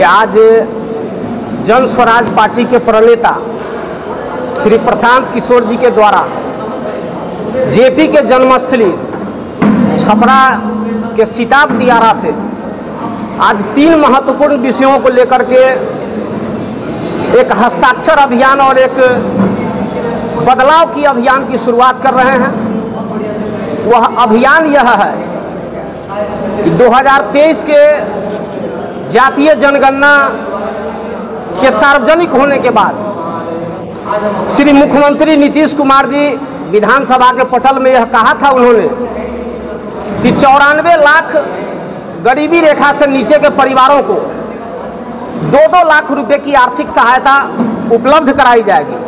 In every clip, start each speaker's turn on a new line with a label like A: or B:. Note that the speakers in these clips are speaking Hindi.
A: आज जन स्वराज पार्टी के प्रणेता श्री प्रशांत किशोर जी के द्वारा जेपी के जन्मस्थली छपरा के सिताब दियारा से आज 3 महत्वपूर्ण विषयों को लेकर के एक हस्ताक्षर अभियान और एक बदलाव की अभियान की शुरुआत कर रहे हैं। वह अभियान यह है कि 2023 के जातीय जनगणना के सार्वजनिक होने के बाद श्री मुख्यमंत्री नीतीश कुमार जी विधानसभा के पटल में यह कहा था उन्होंने कि 94 लाख गरीबी रेखा से नीचे के परिवारों को 2-2 लाख रुपए की आर्थिक सहायता उपलब्ध कराई जाएगी।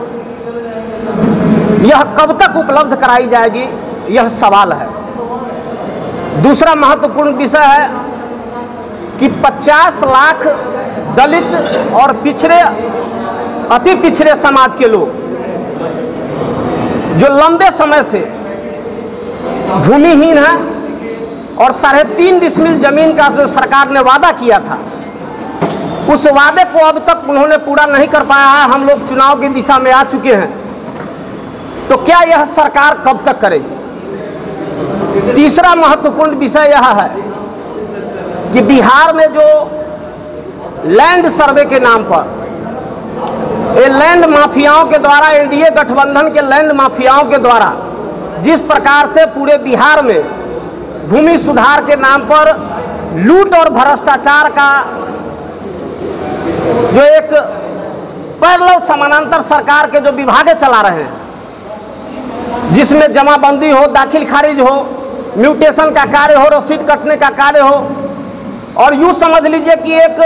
A: यह कब तक उपलब्ध कराई जाएगी, यह सवाल है। दूसरा महत्वपूर्ण विषय है कि 50 लाख दलित और पिछड़े अति पिछड़े समाज के लोग जो लंबे समय से भूमिहीन हैं और 3.5 डिसमिल जमीन का जो सरकार ने वादा किया था, उस वादे को अब तक उन्होंने पूरा नहीं कर पाया है। हम लोग चुनाव की दिशा में आ चुके हैं, तो क्या यह सरकार कब तक करेगी? तीसरा महत्वपूर्ण विषय यह है कि बिहार में जो लैंड सर्वे के नाम पर ये लैंड माफियाओं के द्वारा, एनडीए गठबंधन के लैंड माफियाओं के द्वारा जिस प्रकार से पूरे बिहार में भूमि सुधार के नाम पर लूट और भ्रष्टाचार का जो एक पैरेलल समानांतर सरकार के जो विभागे चला रहे हैं, जिसमें जमाबंदी हो, दाखिल खारिज हो, म्यूटेशन का कार्य हो, रसीद कटने का कार्य हो, और यूँ समझ लीजिए कि एक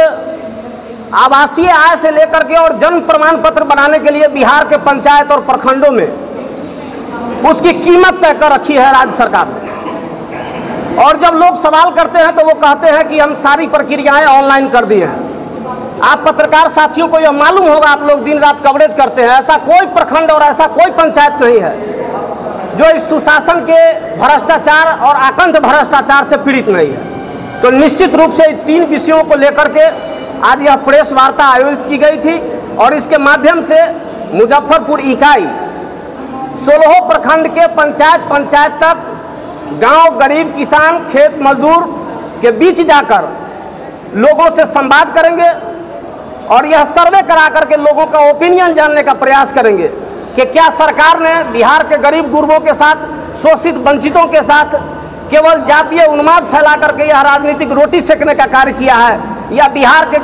A: आवासीय आय से लेकर के और जन्म प्रमाण पत्र बनाने के लिए बिहार के पंचायत और प्रखंडों में उसकी कीमत तय कर रखी है राज्य सरकार ने। और जब लोग सवाल करते हैं तो वो कहते हैं कि हम सारी प्रक्रियाएं ऑनलाइन कर दी हैं। आप पत्रकार साथियों को यह मालूम होगा, आप लोग दिन रात कवरेज करते हैं, ऐसा कोई प्रखंड और ऐसा कोई पंचायत नहीं है जो इस सुशासन के भ्रष्टाचार और आकंठ भ्रष्टाचार से पीड़ित नहीं है। तो निश्चित रूप से 3 विषयों को लेकर के आज यह प्रेस वार्ता आयोजित की गई थी और इसके माध्यम से मुजफ्फरपुर इकाई 16 प्रखंड के पंचायत तक गांव, गरीब किसान, खेत मजदूर के बीच जाकर लोगों से संवाद करेंगे और यह सर्वे करा करके लोगों का ओपिनियन जानने का प्रयास करेंगे कि क्या सरकार ने बिहार के गरीब गुरबों के साथ, शोषित वंचितों के साथ केवल जातीय उन्माद फैला करके यह राजनीतिक रोटी सेकने का कार्य किया है, या बिहार के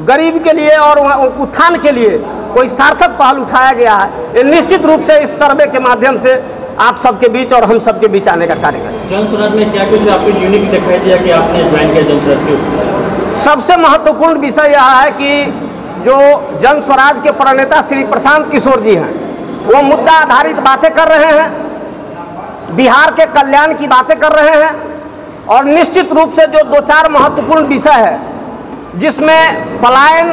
A: गरीब के लिए और उत्थान के लिए कोई सार्थक पहल उठाया गया है। ये निश्चित रूप से इस सर्वे के माध्यम से आप सबके बीच और हम सबके बीच आने का कार्य करें।
B: जन स्वराज में क्या कुछ आपको यूनिक दिखाई दिया कि आपने ज्वाइन किया जन स्वराज के?
A: सबसे महत्वपूर्ण विषय यह है कि जो जन स्वराज के प्रणेता श्री प्रशांत किशोर जी हैं, वो मुद्दा आधारित बातें कर रहे हैं, बिहार के कल्याण की बातें कर रहे हैं, और निश्चित रूप से जो 2-4 महत्वपूर्ण विषय है जिसमें पलायन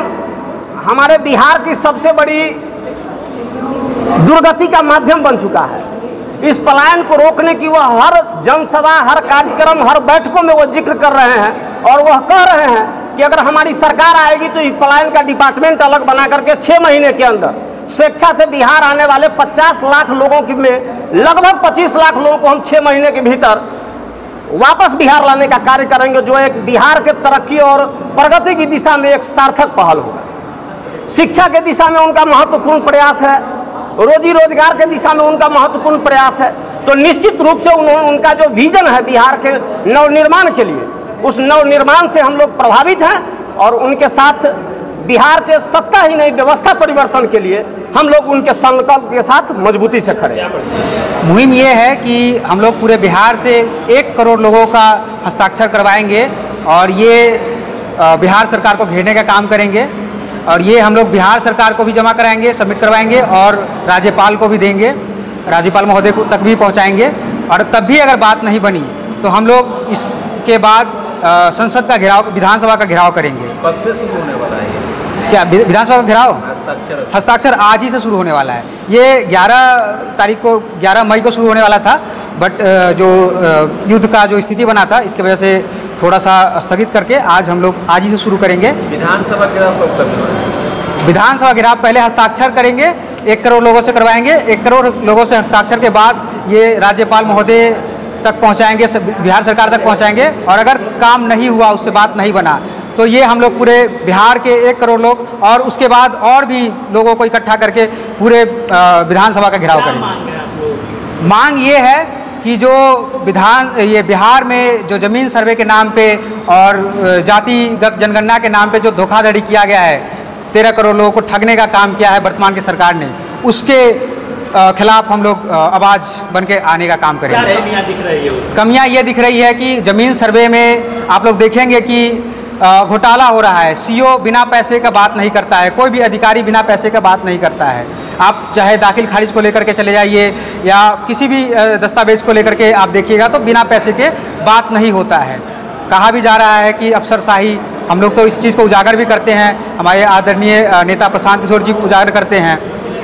A: हमारे बिहार की सबसे बड़ी दुर्गति का माध्यम बन चुका है। इस पलायन को रोकने की वह हर जनसभा, हर कार्यक्रम, हर बैठकों में वो जिक्र कर रहे हैं और वह कह रहे हैं कि अगर हमारी सरकार आएगी तो इस पलायन का डिपार्टमेंट अलग बना करके 6 महीने के अंदर स्वेच्छा से बिहार आने वाले 50 लाख लोगों की में लगभग 25 लाख लोगों को हम 6 महीने के भीतर वापस बिहार लाने का कार्य करेंगे, जो एक बिहार के तरक्की और प्रगति की दिशा में एक सार्थक पहल होगा। शिक्षा के दिशा में उनका महत्वपूर्ण प्रयास है, रोजी रोजगार के दिशा में उनका महत्वपूर्ण प्रयास है। तो निश्चित रूप से उनका जो विजन है बिहार के नवनिर्माण के लिए, उस नवनिर्माण से हम लोग प्रभावित हैं और उनके साथ बिहार के सत्ता ही नहीं, व्यवस्था परिवर्तन के लिए हम लोग उनके संकल्प के साथ मजबूती से खड़े हैं।
C: मुहिम ये है कि हम लोग पूरे बिहार से 1 करोड़ लोगों का हस्ताक्षर करवाएंगे और ये बिहार सरकार को घेरने का काम करेंगे, और ये हम लोग बिहार सरकार को भी जमा कराएंगे, सबमिट करवाएंगे और राज्यपाल को भी देंगे, राज्यपाल महोदय को तक भी पहुंचाएंगे। और तब भी अगर बात नहीं बनी तो हम लोग इसके बाद संसद का घेराव, विधानसभा का घेराव करेंगे।
B: कब से शुरू होने वाला है?
C: क्या विधानसभा का घेराव? हस्ताक्षर आज ही से शुरू होने वाला है। ये 11 मई को शुरू होने वाला था, बट जो युद्ध का जो स्थिति बना था इसकी वजह से थोड़ा सा स्थगित करके आज हम लोग आज ही से शुरू करेंगे।
B: विधानसभा घेराव कब करना?
C: विधानसभा घेराव पहले हस्ताक्षर करेंगे, 1 करोड़ लोगों से करवाएंगे। 1 करोड़ लोगों से हस्ताक्षर के बाद ये राज्यपाल महोदय तक पहुंचाएंगे, बिहार सरकार तक पहुंचाएंगे। और अगर काम नहीं हुआ, उससे बात नहीं बना, तो ये हम लोग पूरे बिहार के 1 करोड़ लोग और उसके बाद और भी लोगों को इकट्ठा करके पूरे विधानसभा का घेराव करेंगे। मांग ये है कि जो ये बिहार में जो ज़मीन सर्वे के नाम पे और जातिगत जनगणना के नाम पे जो धोखाधड़ी किया गया है, 13 करोड़ लोगों को ठगने का काम किया है वर्तमान की सरकार ने, उसके खिलाफ हम लोग आवाज़ बन के आने का काम करेंगे।
B: क्या कमियां दिख रही है?
C: कमियां ये दिख रही है कि ज़मीन सर्वे में आप लोग देखेंगे कि घोटाला हो रहा है। सीओ बिना पैसे का बात नहीं करता है, कोई भी अधिकारी बिना पैसे का बात नहीं करता है। आप चाहे दाखिल खारिज को लेकर के चले जाइए या किसी भी दस्तावेज को लेकर के आप देखिएगा तो बिना पैसे के बात नहीं होता है। कहा भी जा रहा है कि अफसरशाही, हम लोग तो इस चीज़ को उजागर भी करते हैं, हमारे आदरणीय नेता प्रशांत किशोर जी उजागर करते हैं।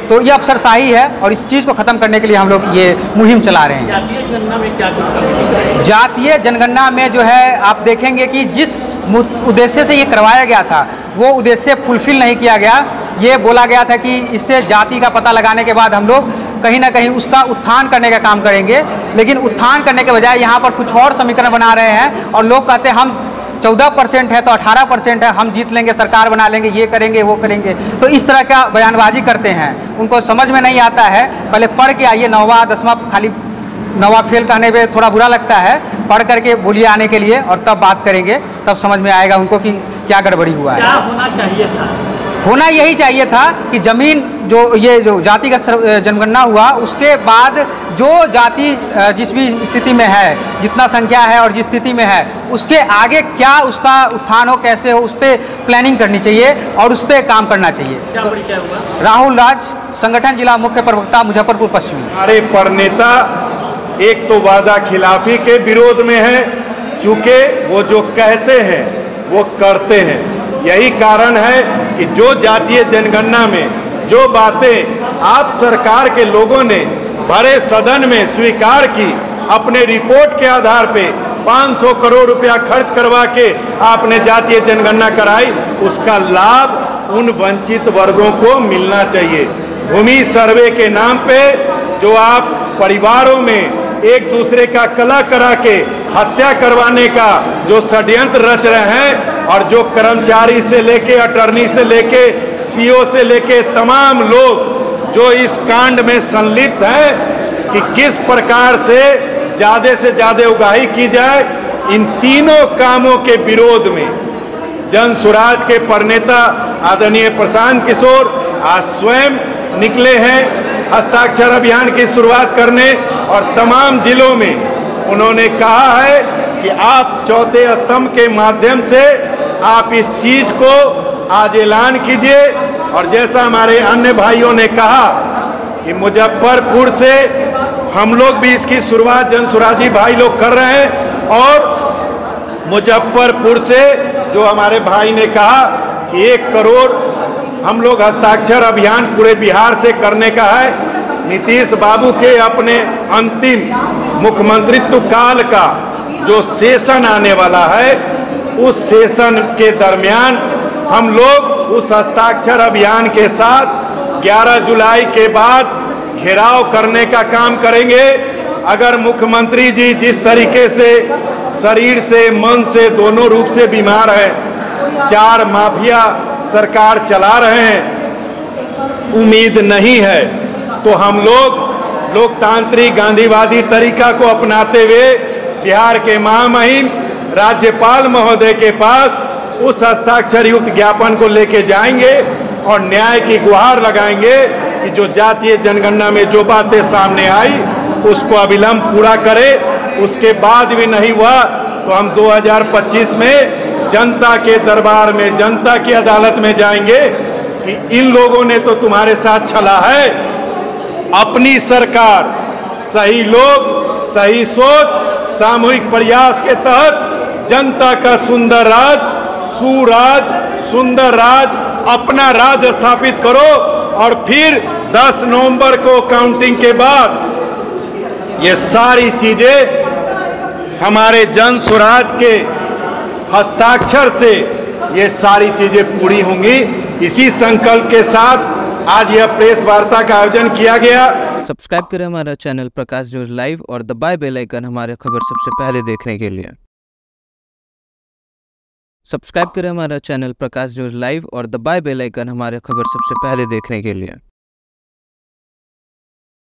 C: तो ये अफसरशाही है और इस चीज़ को ख़त्म करने के लिए हम लोग ये मुहिम चला रहे हैं।
B: जातीय जनगणना में क्या कुछ कमी दिख रही है?
C: जातीय जनगणना में जो है आप देखेंगे कि जिस उद्देश्य से ये करवाया गया था वो उद्देश्य फुलफिल नहीं किया गया। ये बोला गया था कि इससे जाति का पता लगाने के बाद हम लोग कहीं ना कहीं उसका उत्थान करने का काम करेंगे, लेकिन उत्थान करने के बजाय यहाँ पर कुछ और समीकरण बना रहे हैं और लोग कहते हैं हम 14% है तो 18% है, हम जीत लेंगे, सरकार बना लेंगे, ये करेंगे वो करेंगे। तो इस तरह का बयानबाजी करते हैं, उनको समझ में नहीं आता है। पहले पढ़ के आइए, 9वां 10वां, खाली 9वां फेल कहने पे थोड़ा बुरा लगता है, पढ़ करके बोलिए आने के लिए और तब बात करेंगे, तब समझ में आएगा उनको कि क्या गड़बड़ी हुआ है।
B: क्या होना चाहिए था?
C: होना यही चाहिए था कि ज़मीन जो जातिगत जनगणना हुआ उसके बाद जो जाति जिस भी स्थिति में है, जितना संख्या है और जिस स्थिति में है, उसके आगे क्या उसका उत्थान हो, कैसे हो, उस पर प्लानिंग करनी चाहिए और उस पर काम करना चाहिए।
B: क्या परिचय हुआ?
C: राहुल राज, संगठन जिला मुख्य प्रवक्ता, मुजफ्फरपुर पश्चिमी।
D: हमारे प्रणेता एक तो वादा खिलाफी के विरोध में है, चूँकि वो जो कहते हैं वो करते हैं। यही कारण है कि जो जातीय जनगणना में जो बातें आप सरकार के लोगों ने भरे सदन में स्वीकार की, अपने रिपोर्ट के आधार पे 500 करोड़ रुपया खर्च करवा के आपने जातीय जनगणना कराई, उसका लाभ उन वंचित वर्गों को मिलना चाहिए। भूमि सर्वे के नाम पे जो आप परिवारों में एक दूसरे का कलह करा के हत्या करवाने का जो षड्यंत्र रच रहे हैं, और जो कर्मचारी से लेके अटर्नी से लेके सीओ से लेके तमाम लोग जो इस कांड में संलिप्त हैं कि किस प्रकार से ज़्यादा उगाही की जाए, इन तीनों कामों के विरोध में जन स्वराज के प्रणेता आदरणीय प्रशांत किशोर आज स्वयं निकले हैं हस्ताक्षर अभियान की शुरुआत करने, और तमाम जिलों में उन्होंने कहा है कि आप चौथे स्तंभ के माध्यम से आप इस चीज को आज ऐलान कीजिए। और जैसा हमारे अन्य भाइयों ने कहा कि मुजफ्फरपुर से हम लोग भी इसकी शुरुआत जन स्वराजी भाई लोग कर रहे हैं, और मुजफ्फरपुर से जो हमारे भाई ने कहा कि 1 करोड़ हम लोग हस्ताक्षर अभियान पूरे बिहार से करने का है। नीतीश बाबू के अपने अंतिम मुख्यमंत्रित्व काल का जो सेशन आने वाला है, उस सेशन के दरमियान हम लोग उस हस्ताक्षर अभियान के साथ 11 जुलाई के बाद घेराव करने का काम करेंगे। अगर मुख्यमंत्री जी जिस तरीके से शरीर से मन से दोनों रूप से बीमार है, 4 माफिया सरकार चला रहे हैं, उम्मीद नहीं है, तो हम लोग लोकतांत्रिक गांधीवादी तरीका को अपनाते हुए बिहार के महामहिम राज्यपाल महोदय के पास उस हस्ताक्षर युक्त ज्ञापन को लेके जाएंगे और न्याय की गुहार लगाएंगे कि जो जातीय जनगणना में जो बातें सामने आई उसको अविलंब पूरा करे। उसके बाद भी नहीं हुआ तो हम 2025 में जनता के दरबार में, जनता की अदालत में जाएंगे कि इन लोगों ने तो तुम्हारे साथ छला है। अपनी सरकार, सही लोग, सही सोच, सामूहिक प्रयास के तहत जनता का सुंदर राज, सुराज, सुंदर राज अपना राज स्थापित करो और फिर 10 नवंबर को काउंटिंग के बाद ये सारी चीजें हमारे जन स्वराज के हस्ताक्षर से ये सारी चीजें पूरी होंगी। इसी संकल्प के साथ आज यह प्रेस वार्ता का आयोजन किया गया।
E: सब्सक्राइब करें हमारा चैनल प्रकाश न्यूज लाइव और दबाएं बेल आइकन हमारे खबर सबसे पहले देखने के लिए। सब्सक्राइब करें हमारा चैनल प्रकाश न्यूज लाइव और दबाएं बेल आइकन हमारे खबर सबसे पहले देखने के लिए।